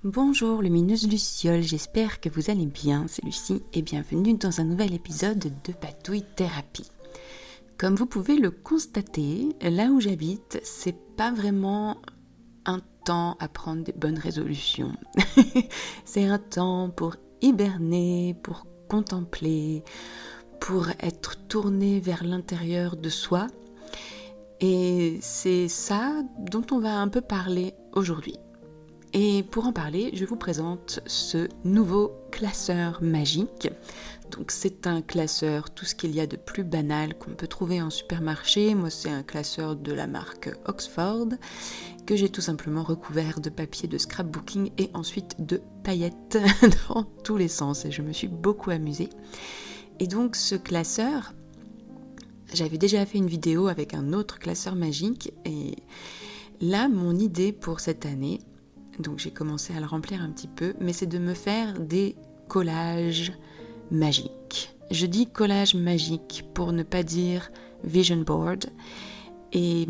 Bonjour lumineuse Luciole, j'espère que vous allez bien, c'est Lucie et bienvenue dans un nouvel épisode de Patouille Thérapie. Comme vous pouvez le constater, là où j'habite, c'est pas vraiment un temps à prendre des bonnes résolutions. C'est un temps pour hiberner, pour contempler, pour être tourné vers l'intérieur de soi. Et c'est ça dont on va un peu parler aujourd'hui. Et pour en parler, je vous présente ce nouveau classeur magique. Donc c'est un classeur, tout ce qu'il y a de plus banal qu'on peut trouver en supermarché. Moi c'est un classeur de la marque Oxford que j'ai tout simplement recouvert de papier de scrapbooking et ensuite de paillettes dans tous les sens et je me suis beaucoup amusée. Et donc ce classeur, j'avais déjà fait une vidéo avec un autre classeur magique et là mon idée pour cette année, donc j'ai commencé à le remplir un petit peu, mais c'est de me faire des collages magiques. Je dis collage magique pour ne pas dire vision board et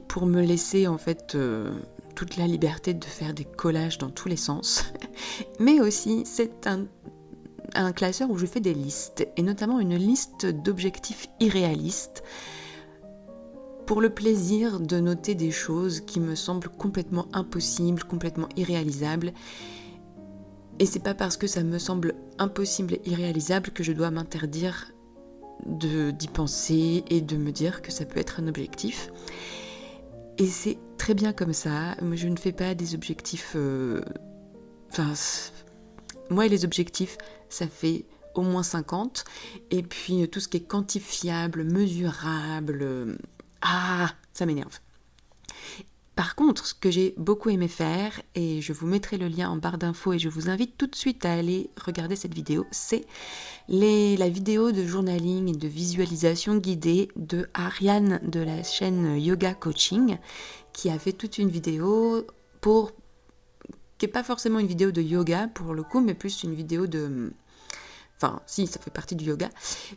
pour me laisser en fait toute la liberté de faire des collages dans tous les sens. Mais aussi c'est un classeur où je fais des listes et notamment une liste d'objectifs irréalistes pour le plaisir de noter des choses qui me semblent complètement impossibles, complètement irréalisables. Et c'est pas parce que ça me semble impossible et irréalisable que je dois m'interdire d'y penser et de me dire que ça peut être un objectif. Et c'est très bien comme ça. Je ne fais pas des objectifs... moi et les objectifs, ça fait au moins 50. Et puis tout ce qui est quantifiable, mesurable... ça m'énerve. Par contre, ce que j'ai beaucoup aimé faire, et je vous mettrai le lien en barre d'infos et je vous invite tout de suite à aller regarder cette vidéo, c'est la vidéo de journaling et de visualisation guidée de Ariane de la chaîne Yoga Coaching, qui a fait toute une vidéo qui n'est pas forcément une vidéo de yoga pour le coup, mais plus une vidéo de... Enfin, si, ça fait partie du yoga,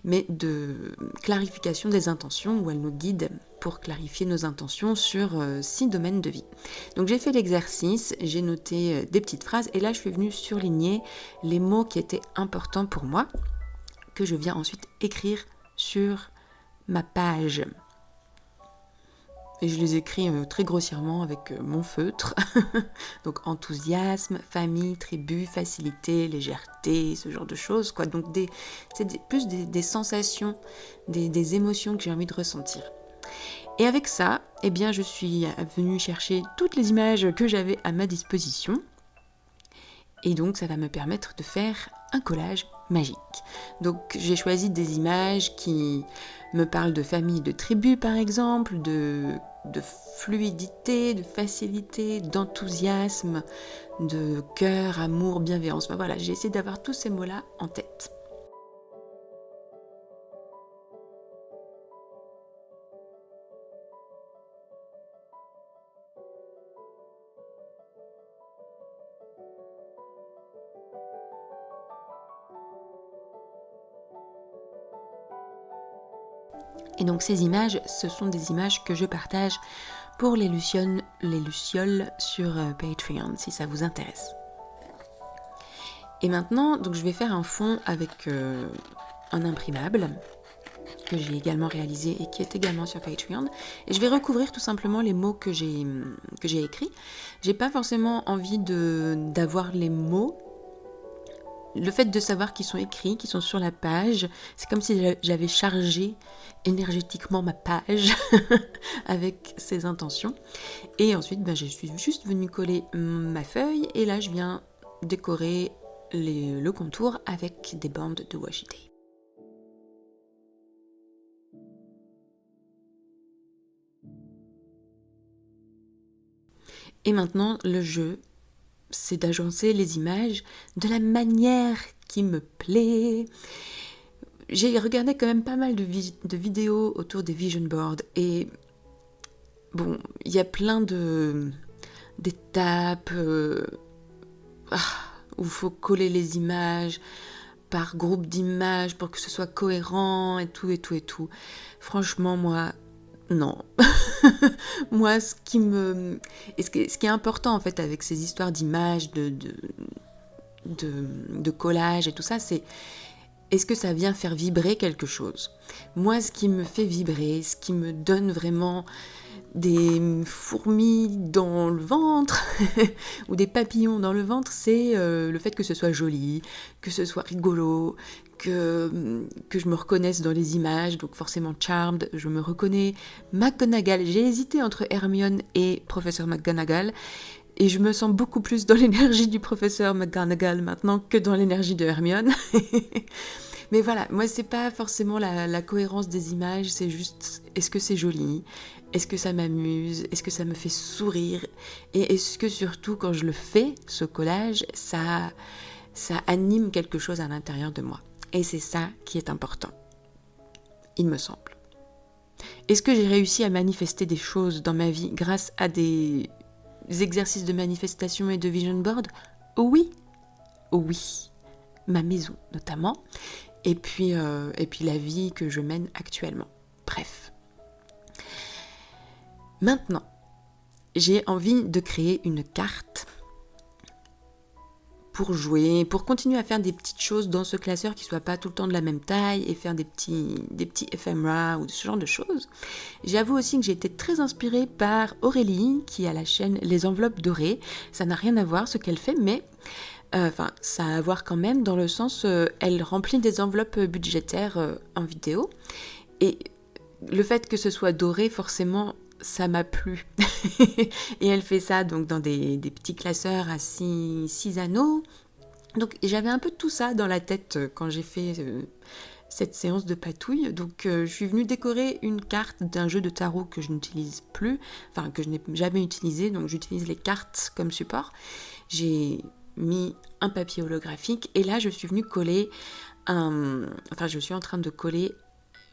mais de clarification des intentions, où elle nous guide pour clarifier nos intentions sur 6 domaines de vie. Donc j'ai fait l'exercice, j'ai noté des petites phrases, et là je suis venue surligner les mots qui étaient importants pour moi, que je viens ensuite écrire sur ma page. Et je les écris très grossièrement avec mon feutre. Donc enthousiasme, famille, tribu, facilité, légèreté, ce genre de choses, quoi. Donc c'est plus des sensations, des émotions que j'ai envie de ressentir. Et avec ça, eh bien, je suis venue chercher toutes les images que j'avais à ma disposition. Et donc ça va me permettre de faire un collage magique. Donc j'ai choisi des images qui me parlent de famille, de tribu par exemple, de fluidité, de facilité, d'enthousiasme, de cœur, amour, bienveillance. Enfin voilà, j'ai essayé d'avoir tous ces mots-là en tête. Et donc ces images, ce sont des images que je partage pour les lucioles sur Patreon, si ça vous intéresse. Et maintenant, donc je vais faire un fond avec un imprimable que j'ai également réalisé et qui est également sur Patreon. Et je vais recouvrir tout simplement les mots que j'ai écrits. J'ai pas forcément envie d'avoir les mots. Le fait de savoir qu'ils sont écrits, qu'ils sont sur la page, c'est comme si j'avais chargé énergétiquement ma page avec ces intentions. Et ensuite, je suis juste venue coller ma feuille et là, je viens décorer le contour avec des bandes de washi tape. Et maintenant, le jeu, c'est d'agencer les images de la manière qui me plaît. J'ai regardé quand même pas mal de vidéos autour des vision boards et bon, il y a plein d'étapes où il faut coller les images par groupe d'images pour que ce soit cohérent et tout. Franchement, moi, Non. Moi, ce qui est important en fait avec ces histoires d'images, de collage et tout ça, c'est est-ce que ça vient faire vibrer quelque chose? Moi, ce qui me fait vibrer, ce qui me donne vraiment des fourmis dans le ventre ou des papillons dans le ventre, c'est le fait que ce soit joli, que ce soit rigolo, que je me reconnaisse dans les images, donc forcément Charmed, je me reconnais. McGonagall, j'ai hésité entre Hermione et Professeur McGonagall, et je me sens beaucoup plus dans l'énergie du Professeur McGonagall maintenant que dans l'énergie de Hermione. Mais voilà, moi c'est pas forcément la cohérence des images, c'est juste est-ce que c'est joli, est-ce que ça m'amuse, est-ce que ça me fait sourire, et est-ce que surtout quand je le fais, ce collage, ça anime quelque chose à l'intérieur de moi. Et c'est ça qui est important, il me semble. Est-ce que j'ai réussi à manifester des choses dans ma vie grâce à des exercices de manifestation et de vision board? Oui, oui, ma maison notamment. Et puis la vie que je mène actuellement. Bref. Maintenant, j'ai envie de créer une carte pour jouer, pour continuer à faire des petites choses dans ce classeur qui ne soit pas tout le temps de la même taille et faire des petits ephemera ou ce genre de choses. J'avoue aussi que j'ai été très inspirée par Aurélie qui a la chaîne Les Enveloppes Dorées. Ça n'a rien à voir ce qu'elle fait, mais ça a à voir quand même dans le sens elle remplit des enveloppes budgétaires en vidéo et le fait que ce soit doré forcément ça m'a plu et elle fait ça donc dans des petits classeurs à 6 anneaux, donc j'avais un peu tout ça dans la tête quand j'ai fait cette séance de patouille, donc je suis venue décorer une carte d'un jeu de tarot que je n'utilise plus, enfin que je n'ai jamais utilisé, donc j'utilise les cartes comme support. J'ai mis un papier holographique et là je suis venue coller je suis en train de coller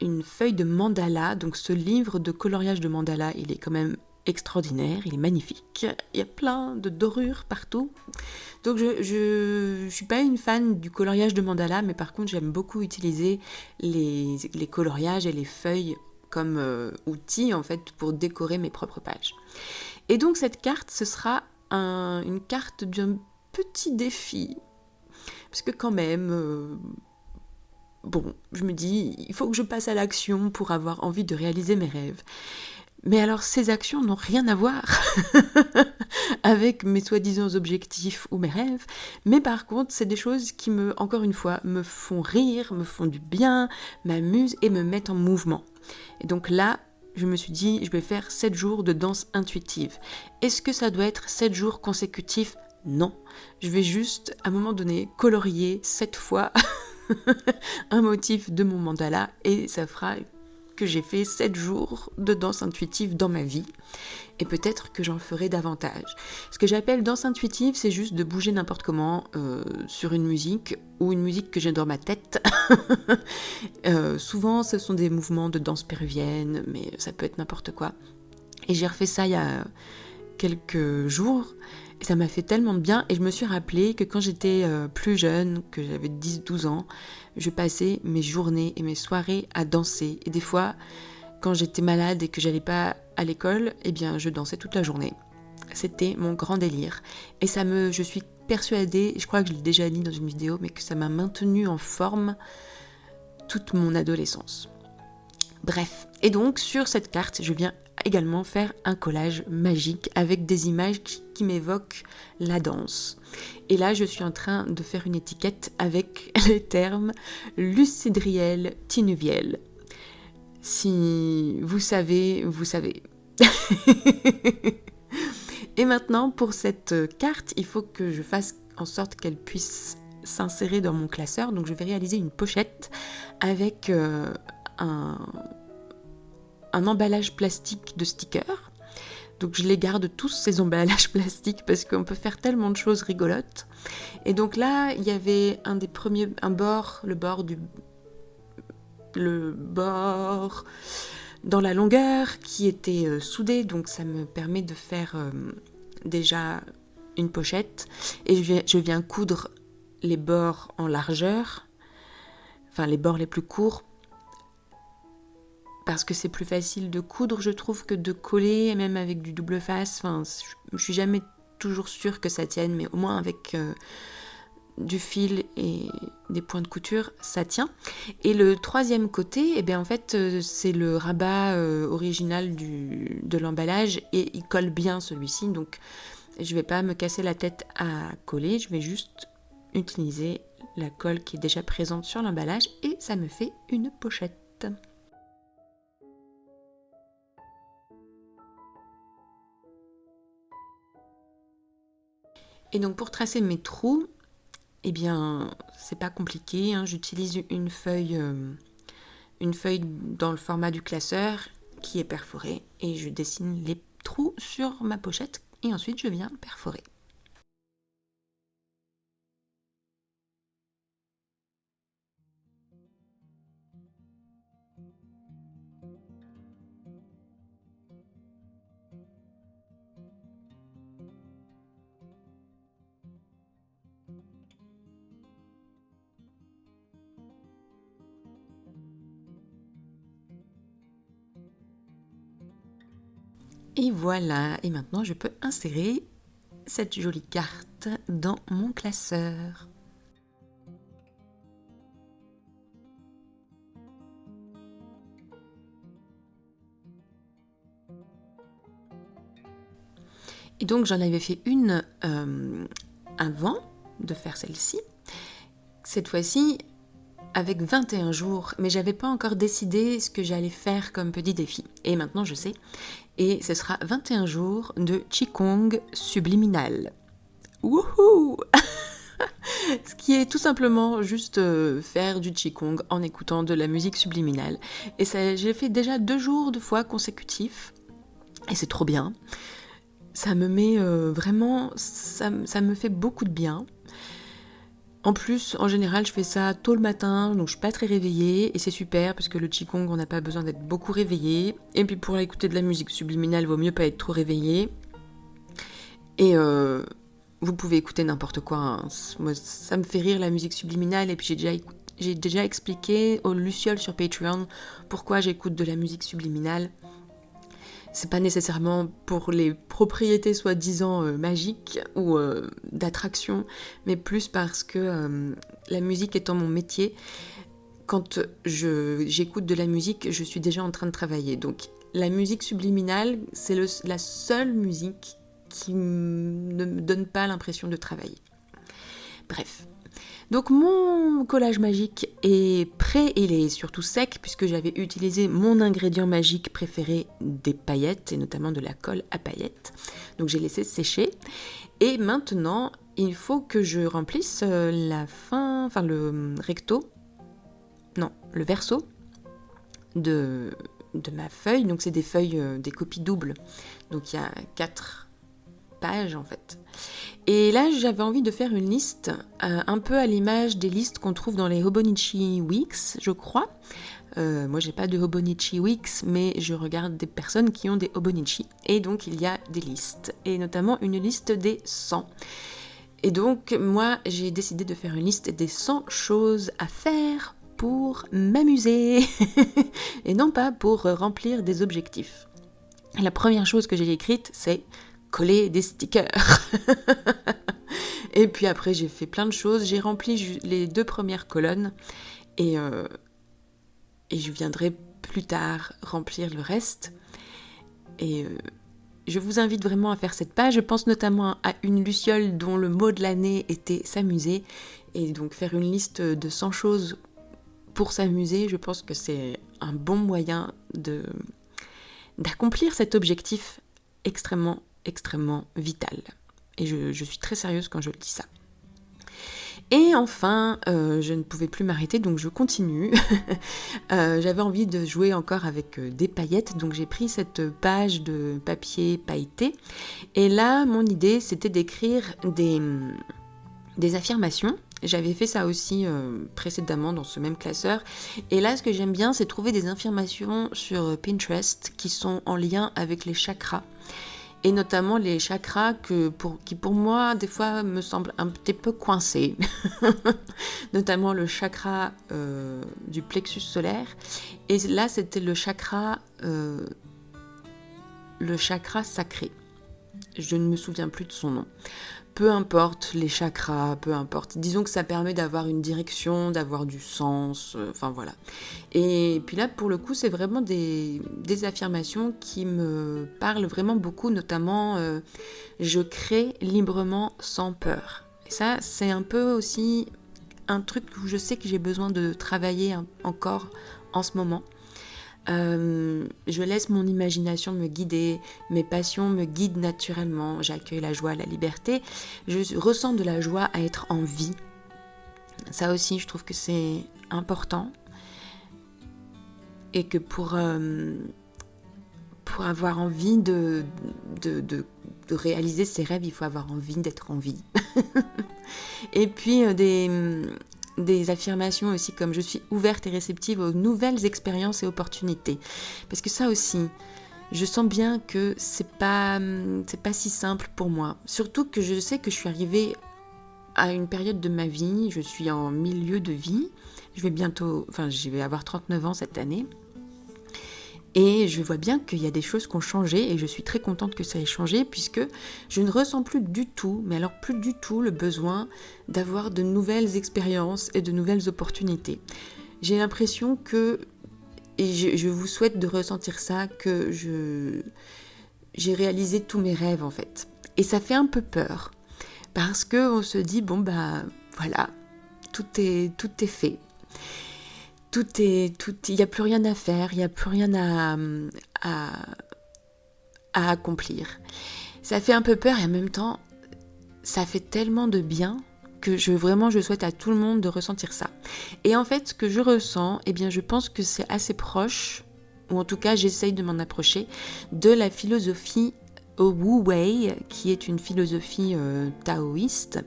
une feuille de mandala. Donc ce livre de coloriage de mandala, il est quand même extraordinaire, il est magnifique, il y a plein de dorures partout. Donc je suis pas une fan du coloriage de mandala, mais par contre j'aime beaucoup utiliser les coloriages et les feuilles comme outil en fait pour décorer mes propres pages. Et donc cette carte, ce sera une carte d'un petit défi, parce que quand même, je me dis, il faut que je passe à l'action pour avoir envie de réaliser mes rêves. Mais alors, ces actions n'ont rien à voir avec mes soi-disant objectifs ou mes rêves, mais par contre, c'est des choses qui encore une fois, me font rire, me font du bien, m'amusent et me mettent en mouvement. Et donc là, je me suis dit, je vais faire 7 jours de danse intuitive. Est-ce que ça doit être 7 jours consécutifs ? Non, je vais juste, à un moment donné, colorier 7 fois un motif de mon mandala et ça fera que j'ai fait 7 jours de danse intuitive dans ma vie. Et peut-être que j'en ferai davantage. Ce que j'appelle danse intuitive, c'est juste de bouger n'importe comment sur une musique ou une musique que j'ai dans ma tête. Souvent, ce sont des mouvements de danse péruvienne, mais ça peut être n'importe quoi. Et j'ai refait ça il y a quelques jours. Et ça m'a fait tellement de bien et je me suis rappelé que quand j'étais plus jeune, que j'avais 10-12 ans, je passais mes journées et mes soirées à danser. Et des fois, quand j'étais malade et que j'allais pas à l'école, eh bien je dansais toute la journée. C'était mon grand délire. Et je suis persuadée, je crois que je l'ai déjà dit dans une vidéo, mais que ça m'a maintenue en forme toute mon adolescence. Bref, et donc sur cette carte, je viens également faire un collage magique avec des images qui m'évoquent la danse. Et là, je suis en train de faire une étiquette avec les termes Lucidriel Tinuviel. Si vous savez, vous savez. Et maintenant, pour cette carte, il faut que je fasse en sorte qu'elle puisse s'insérer dans mon classeur. Donc je vais réaliser une pochette avec un emballage plastique de stickers. Donc je les garde tous ces emballages plastiques parce qu'on peut faire tellement de choses rigolotes. Et donc là, il y avait le bord dans la longueur qui était soudé, donc ça me permet de faire déjà une pochette. Et je viens coudre les bords en largeur, enfin les bords les plus courts, parce que c'est plus facile de coudre, je trouve, que de coller, même avec du double face. Enfin, je suis jamais toujours sûre que ça tienne, mais au moins avec du fil et des points de couture, ça tient. Et le troisième côté, eh bien, en fait, c'est le rabat original de l'emballage, et il colle bien celui-ci, donc je vais pas me casser la tête à coller, je vais juste utiliser la colle qui est déjà présente sur l'emballage, et ça me fait une pochette. Et donc pour tracer mes trous, eh bien c'est pas compliqué, hein. J'utilise une feuille dans le format du classeur qui est perforée, et je dessine les trous sur ma pochette, et ensuite je viens perforer. Et voilà, et maintenant je peux insérer cette jolie carte dans mon classeur. Et donc j'en avais fait une avant de faire celle-ci. Cette fois-ci avec 21 jours, mais j'avais pas encore décidé ce que j'allais faire comme petit défi. Et maintenant je sais. Et ce sera 21 jours de Qigong subliminal. Wouhou Ce qui est tout simplement juste faire du Qigong en écoutant de la musique subliminale. Et ça, j'ai fait déjà 2 jours de fois consécutifs. Et c'est trop bien. Ça me met vraiment... Ça me fait beaucoup de bien. En plus, en général, je fais ça tôt le matin, donc je suis pas très réveillée, et c'est super parce que le Qigong, on n'a pas besoin d'être beaucoup réveillé. Et puis pour écouter de la musique subliminale, il vaut mieux pas être trop réveillé. Et vous pouvez écouter n'importe quoi, hein. Moi, ça me fait rire la musique subliminale, et puis j'ai déjà expliqué aux Lucioles sur Patreon pourquoi j'écoute de la musique subliminale. C'est pas nécessairement pour les propriétés soi-disant magiques ou d'attraction, mais plus parce que la musique étant mon métier, quand j'écoute de la musique, je suis déjà en train de travailler. Donc la musique subliminale, c'est la seule musique qui ne me donne pas l'impression de travailler. Bref. Donc mon collage magique est prêt, il est surtout sec puisque j'avais utilisé mon ingrédient magique préféré, des paillettes, et notamment de la colle à paillettes. Donc j'ai laissé sécher, et maintenant il faut que je remplisse le verso de ma feuille. Donc c'est des feuilles, des copies doubles, donc il y a 4 pages en fait. Et là, j'avais envie de faire une liste un peu à l'image des listes qu'on trouve dans les Hobonichi Weeks, je crois. Moi, j'ai pas de Hobonichi Weeks, mais je regarde des personnes qui ont des Hobonichi. Et donc, il y a des listes, et notamment une liste des 100. Et donc, moi, j'ai décidé de faire une liste des 100 choses à faire pour m'amuser, et non pas pour remplir des objectifs. Et la première chose que j'ai écrite, c'est coller des stickers. Et puis après, j'ai fait plein de choses. J'ai rempli les 2 premières colonnes, et je viendrai plus tard remplir le reste. Et je vous invite vraiment à faire cette page. Je pense notamment à une Luciole dont le mot de l'année était s'amuser. Et donc faire une liste de 100 choses pour s'amuser, je pense que c'est un bon moyen d'accomplir cet objectif extrêmement vital. Et je suis très sérieuse quand je dis ça. Et enfin, je ne pouvais plus m'arrêter, donc je continue. J'avais envie de jouer encore avec des paillettes, donc j'ai pris cette page de papier pailleté. Et là, mon idée, c'était d'écrire des affirmations. J'avais fait ça aussi précédemment dans ce même classeur. Et là, ce que j'aime bien, c'est trouver des affirmations sur Pinterest qui sont en lien avec les chakras. Et et notamment les chakras qui pour moi des fois me semblent un petit peu coincés, notamment le chakra du plexus solaire, et là c'était le chakra sacré. Je ne me souviens plus de son nom. Peu importe les chakras, peu importe. Disons que ça permet d'avoir une direction, d'avoir du sens, enfin voilà. Et puis là, pour le coup, c'est vraiment des affirmations qui me parlent vraiment beaucoup, notamment je crée librement sans peur. Et ça, c'est un peu aussi un truc où je sais que j'ai besoin de travailler encore en ce moment. Je laisse mon imagination me guider, mes passions me guident naturellement, j'accueille la joie, la liberté, je ressens de la joie à être en vie. Ça aussi, je trouve que c'est important et que pour avoir envie de réaliser ses rêves, il faut avoir envie d'être en vie. Et puis des affirmations aussi comme je suis ouverte et réceptive aux nouvelles expériences et opportunités. Parce que ça aussi, je sens bien que c'est pas si simple pour moi. Surtout que je sais que je suis arrivée à une période de ma vie, je suis en milieu de vie, je vais avoir 39 ans cette année. Et je vois bien qu'il y a des choses qui ont changé et je suis très contente que ça ait changé puisque je ne ressens plus du tout, mais alors plus du tout le besoin d'avoir de nouvelles expériences et de nouvelles opportunités. J'ai l'impression que, et je vous souhaite de ressentir ça, que j'ai réalisé tous mes rêves en fait. Et ça fait un peu peur parce qu'on se dit bon bah voilà, tout est fait. Il n'y a plus rien à faire, il n'y a plus rien à accomplir. Ça fait un peu peur et en même temps, ça fait tellement de bien que je souhaite à tout le monde de ressentir ça. Et en fait, ce que je ressens, eh bien, je pense que c'est assez proche, ou en tout cas, j'essaye de m'en approcher, de la philosophie Wu Wei, qui est une philosophie taoïste,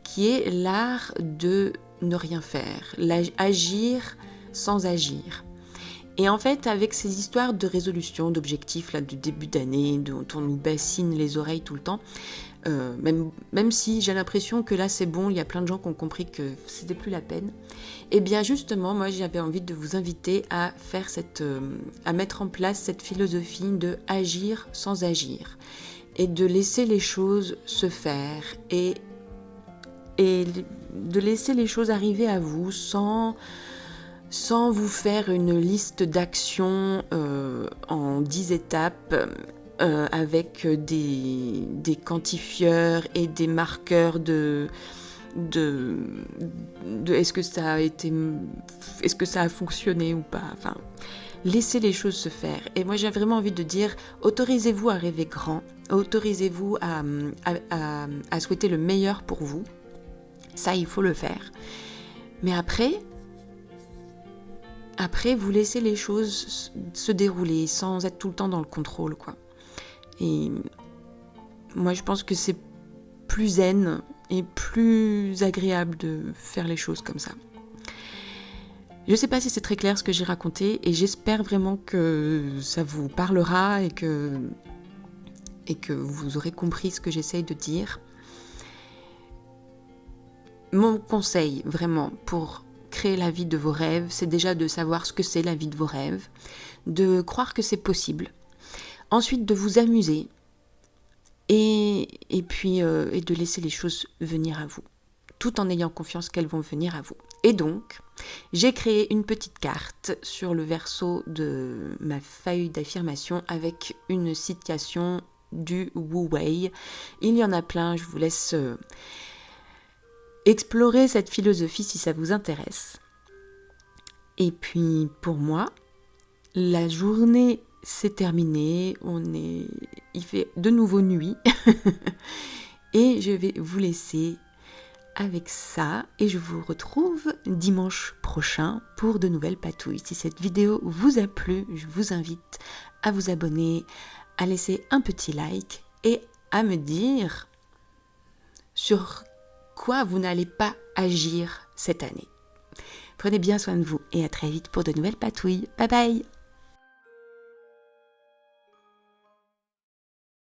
qui est l'art de ne rien faire, agir sans agir. Et en fait, avec ces histoires de résolution, d'objectifs là, du début d'année, dont on nous bassine les oreilles tout le temps, même si j'ai l'impression que là c'est bon, il y a plein de gens qui ont compris que c'était plus la peine, et bien justement, moi j'avais envie de vous inviter à faire à mettre en place cette philosophie de agir sans agir, et de laisser les choses se faire, et de laisser les choses arriver à vous sans vous faire une liste d'actions en 10 étapes avec des quantifieurs et des marqueurs de est-ce que ça a fonctionné ou pas. Enfin, laissez les choses se faire. Et moi j'ai vraiment envie de dire, autorisez-vous à rêver grand, autorisez-vous à souhaiter le meilleur pour vous. Ça, il faut le faire. Mais après, vous laissez les choses se dérouler sans être tout le temps dans le contrôle, quoi. Et moi, je pense que c'est plus zen et plus agréable de faire les choses comme ça. Je ne sais pas si c'est très clair ce que j'ai raconté et j'espère vraiment que ça vous parlera et que vous aurez compris ce que j'essaye de dire. Mon conseil, vraiment, pour créer la vie de vos rêves, c'est déjà de savoir ce que c'est la vie de vos rêves, de croire que c'est possible, ensuite de vous amuser et puis de laisser les choses venir à vous, tout en ayant confiance qu'elles vont venir à vous. Et donc, j'ai créé une petite carte sur le verso de ma feuille d'affirmation avec une citation du Wu Wei. Il y en a plein, je vous laisse explorer cette philosophie si ça vous intéresse. Et puis pour moi, la journée s'est terminée, il fait de nouveau nuit et je vais vous laisser avec ça et je vous retrouve dimanche prochain pour de nouvelles patouilles. Si cette vidéo vous a plu, je vous invite à vous abonner, à laisser un petit like et à me dire sur quoi vous n'allez pas agir cette année. Prenez bien soin de vous et à très vite pour de nouvelles patouilles. Bye bye!